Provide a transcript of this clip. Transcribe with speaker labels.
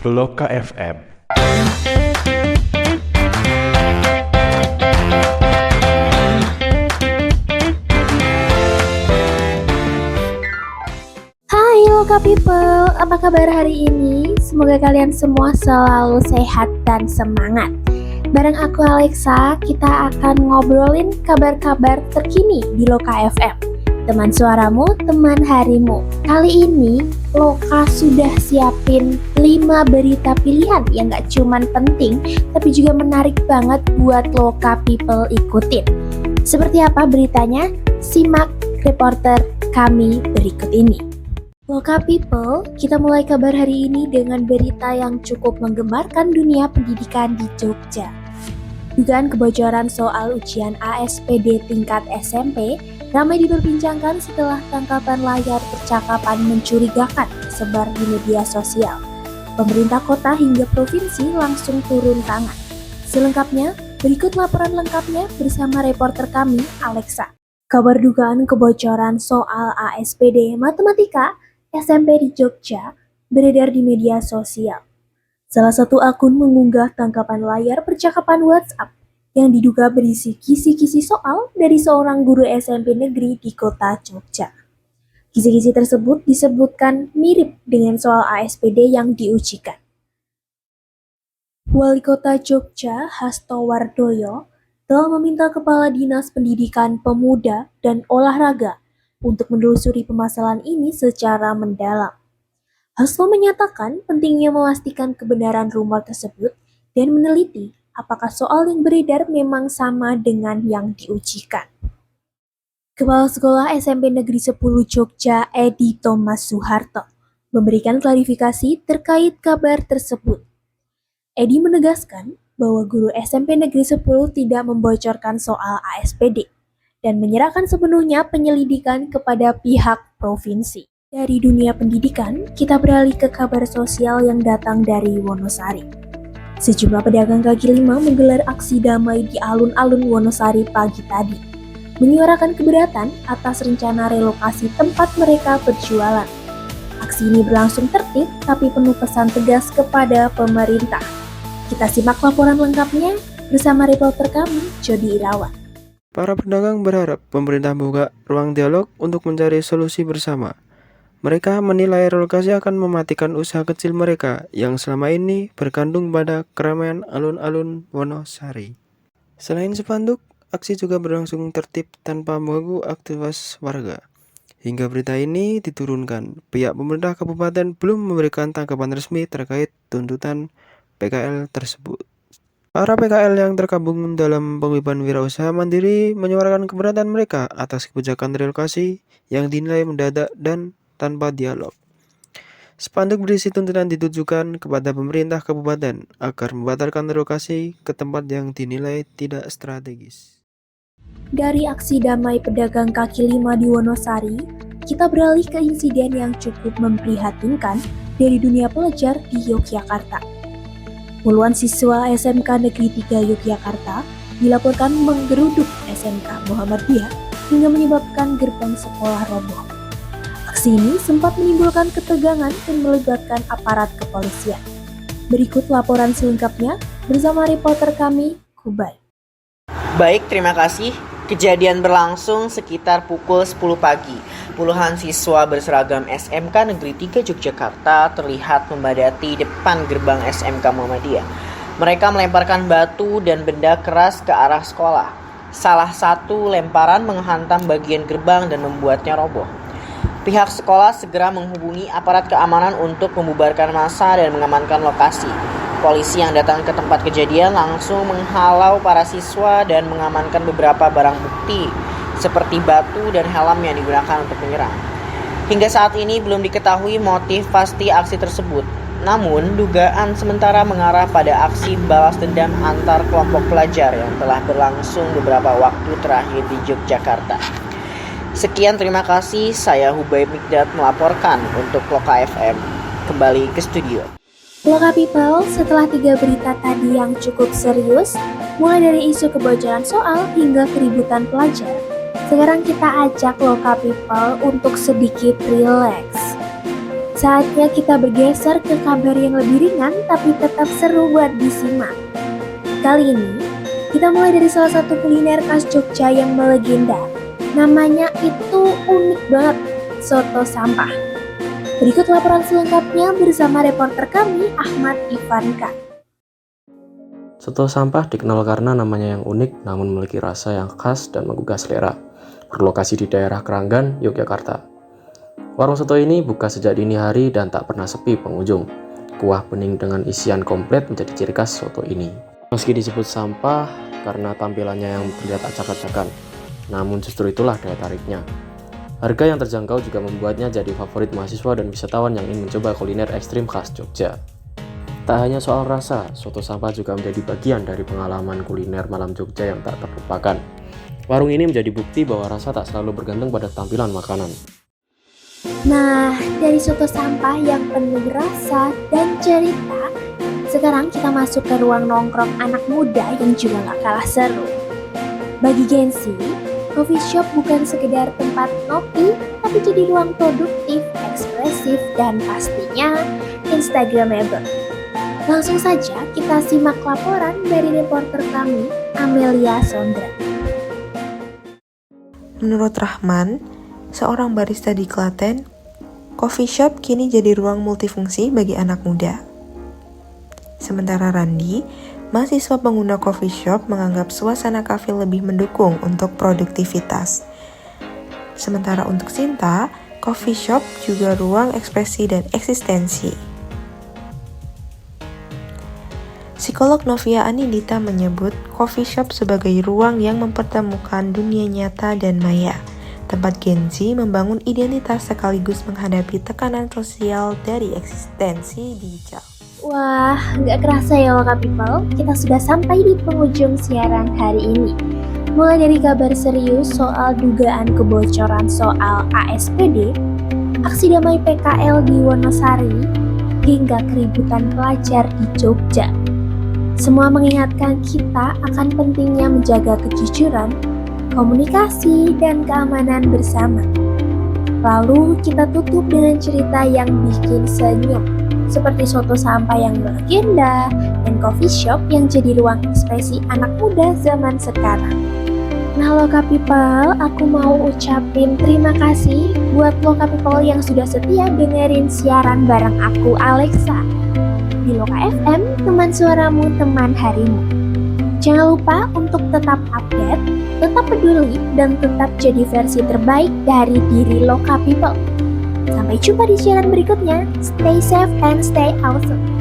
Speaker 1: Loka FM.
Speaker 2: Hai Loka People, apa kabar hari ini? Semoga kalian semua selalu sehat dan semangat. Bareng aku Alexa, kita akan ngobrolin kabar-kabar terkini di Loka FM. Teman suaramu, teman harimu. Kali ini Loka sudah siapin 5 berita pilihan yang gak cuman penting, tapi juga menarik banget buat Loka People ikutin. Seperti apa beritanya? Simak reporter kami berikut ini. Loka People, kita mulai kabar hari ini dengan berita yang cukup menggemparkan dunia pendidikan di Jogja. Dugaan kebocoran soal ujian ASPD tingkat SMP ramai diperbincangkan setelah tangkapan layar percakapan mencurigakan tersebar di media sosial. Pemerintah kota hingga provinsi langsung turun tangan. Selengkapnya, berikut laporan lengkapnya bersama reporter kami, Alexa. Kabar dugaan kebocoran soal ASPD Matematika SMP di Jogja beredar di media sosial. Salah satu akun mengunggah tangkapan layar percakapan WhatsApp yang diduga berisi kisi-kisi soal dari seorang guru SMP negeri di kota Jogja. Kisi-kisi tersebut disebutkan mirip dengan soal ASPD yang diujikan. Wali Kota Jogja, Hasto Wardoyo, telah meminta Kepala Dinas Pendidikan Pemuda dan Olahraga untuk menelusuri permasalahan ini secara mendalam. Hasto menyatakan pentingnya memastikan kebenaran rumor tersebut dan meneliti apakah soal yang beredar memang sama dengan yang diujikan. Kepala Sekolah SMP Negeri 10 Jogja, Edi Thomas Suharto, memberikan klarifikasi terkait kabar tersebut. Edi menegaskan bahwa guru SMP Negeri 10 tidak membocorkan soal ASPD dan menyerahkan sepenuhnya penyelidikan kepada pihak provinsi. Dari dunia pendidikan, kita beralih ke kabar sosial yang datang dari Wonosari. Sejumlah pedagang kaki lima menggelar aksi damai di alun-alun Wonosari pagi tadi, menyuarakan keberatan atas rencana relokasi tempat mereka berjualan. Aksi ini berlangsung tertib tapi penuh pesan tegas kepada pemerintah. Kita simak laporan lengkapnya bersama reporter kami, Jody Irawan.
Speaker 3: Para pedagang berharap pemerintah membuka ruang dialog untuk mencari solusi bersama. Mereka menilai relokasi akan mematikan usaha kecil mereka yang selama ini bergantung pada keramaian alun-alun Wonosari. Selain spanduk, aksi juga berlangsung tertib tanpa mengganggu aktivitas warga. Hingga berita ini diturunkan, pihak pemerintah kabupaten belum memberikan tanggapan resmi terkait tuntutan PKL tersebut. Para PKL yang tergabung dalam paguyuban wirausaha mandiri menyuarakan keberatan mereka atas kebijakan relokasi yang dinilai mendadak dan tanpa dialog. Spanduk berisi tuntutan ditujukan kepada pemerintah kabupaten agar membatalkan relokasi ke tempat yang dinilai tidak strategis.
Speaker 2: Dari aksi damai pedagang kaki lima di Wonosari, kita beralih ke insiden yang cukup memprihatinkan dari dunia pelajar di Yogyakarta. Puluhan siswa SMK Negeri 3 Yogyakarta dilaporkan menggeruduk SMK Muhammadiyah hingga menyebabkan gerbang sekolah roboh. Aksi ini sempat menimbulkan ketegangan dan melibatkan aparat kepolisian. Berikut laporan selengkapnya bersama reporter kami, Kubai.
Speaker 4: Baik, terima kasih. Kejadian berlangsung sekitar pukul 10 pagi. Puluhan siswa berseragam SMK Negeri 3 Yogyakarta terlihat membadati depan gerbang SMK Muhammadiyah. Mereka melemparkan batu dan benda keras ke arah sekolah. Salah satu lemparan menghantam bagian gerbang dan membuatnya roboh. Pihak sekolah segera menghubungi aparat keamanan untuk membubarkan massa dan mengamankan lokasi. Polisi yang datang ke tempat kejadian langsung menghalau para siswa dan mengamankan beberapa barang bukti seperti batu dan helm yang digunakan untuk menyerang. Hingga saat ini belum diketahui motif pasti aksi tersebut. Namun, dugaan sementara mengarah pada aksi balas dendam antar kelompok pelajar yang telah berlangsung beberapa waktu terakhir di Yogyakarta. Sekian, terima kasih. Saya Hubay Mikdad melaporkan untuk Loka FM. Kembali ke studio.
Speaker 2: Loka People, setelah 3 berita tadi yang cukup serius, mulai dari isu kebocoran soal hingga keributan pelajar, sekarang kita ajak Loka People untuk sedikit rileks. Saatnya kita bergeser ke kabar yang lebih ringan tapi tetap seru buat disimak. Kali ini, kita mulai dari salah satu kuliner khas Jogja yang melegenda. Namanya itu unik banget, soto sampah. Berikut laporan selengkapnya bersama reporter kami, Ahmad Ivanka.
Speaker 1: Soto sampah dikenal karena namanya yang unik namun memiliki rasa yang khas dan menggugah selera. Berlokasi di daerah Keranggan, Yogyakarta. Warung soto ini buka sejak dini hari dan tak pernah sepi pengunjung. Kuah bening dengan isian komplit menjadi ciri khas soto ini. Meski disebut sampah karena tampilannya yang terlihat acak-acakan, namun justru itulah daya tariknya. Harga yang terjangkau juga membuatnya jadi favorit mahasiswa dan wisatawan yang ingin mencoba kuliner ekstrim khas Jogja. Tak hanya soal rasa, soto sampah juga menjadi bagian dari pengalaman kuliner malam Jogja yang tak terlupakan. Warung ini menjadi bukti bahwa rasa tak selalu bergantung pada tampilan makanan.
Speaker 2: Nah, dari soto sampah yang penuh rasa dan cerita, sekarang kita masuk ke ruang nongkrong anak muda yang juga gak kalah seru. Bagi Gen Z, coffee shop bukan sekedar tempat ngopi, tapi jadi ruang produktif, ekspresif, dan pastinya Instagramable. Langsung saja kita simak laporan dari reporter kami, Amelia Sondra.
Speaker 5: Menurut Rahman, seorang barista di Klaten, coffee shop kini jadi ruang multifungsi bagi anak muda. Sementara Randi, mahasiswa pengguna coffee shop menganggap suasana kafe lebih mendukung untuk produktivitas. Sementara untuk Sinta, coffee shop juga ruang ekspresi dan eksistensi. Psikolog Novia Anindita menyebut coffee shop sebagai ruang yang mempertemukan dunia nyata dan maya. Tempat Gen Z membangun identitas sekaligus menghadapi tekanan sosial dari eksistensi digital.
Speaker 2: Wah, nggak kerasa ya Loka People, kita sudah sampai di penghujung siaran hari ini. Mulai dari kabar serius soal dugaan kebocoran soal ASPD, aksi damai PKL di Wonosari, hingga keributan pelajar di Jogja. Semua mengingatkan kita akan pentingnya menjaga kejujuran, komunikasi, dan keamanan bersama. Lalu kita tutup dengan cerita yang bikin senyum, seperti soto sampah yang melegenda dan coffee shop yang jadi ruang ekspresi anak muda zaman sekarang. Nah Loka People, aku mau ucapin terima kasih buat Loka People yang sudah setia dengerin siaran bareng aku Alexa. Di Loka FM, teman suaramu, teman harimu. Jangan lupa untuk tetap update, tetap peduli, dan tetap jadi versi terbaik dari diri Loka People. Sampai jumpa di siaran berikutnya. Stay safe and stay awesome.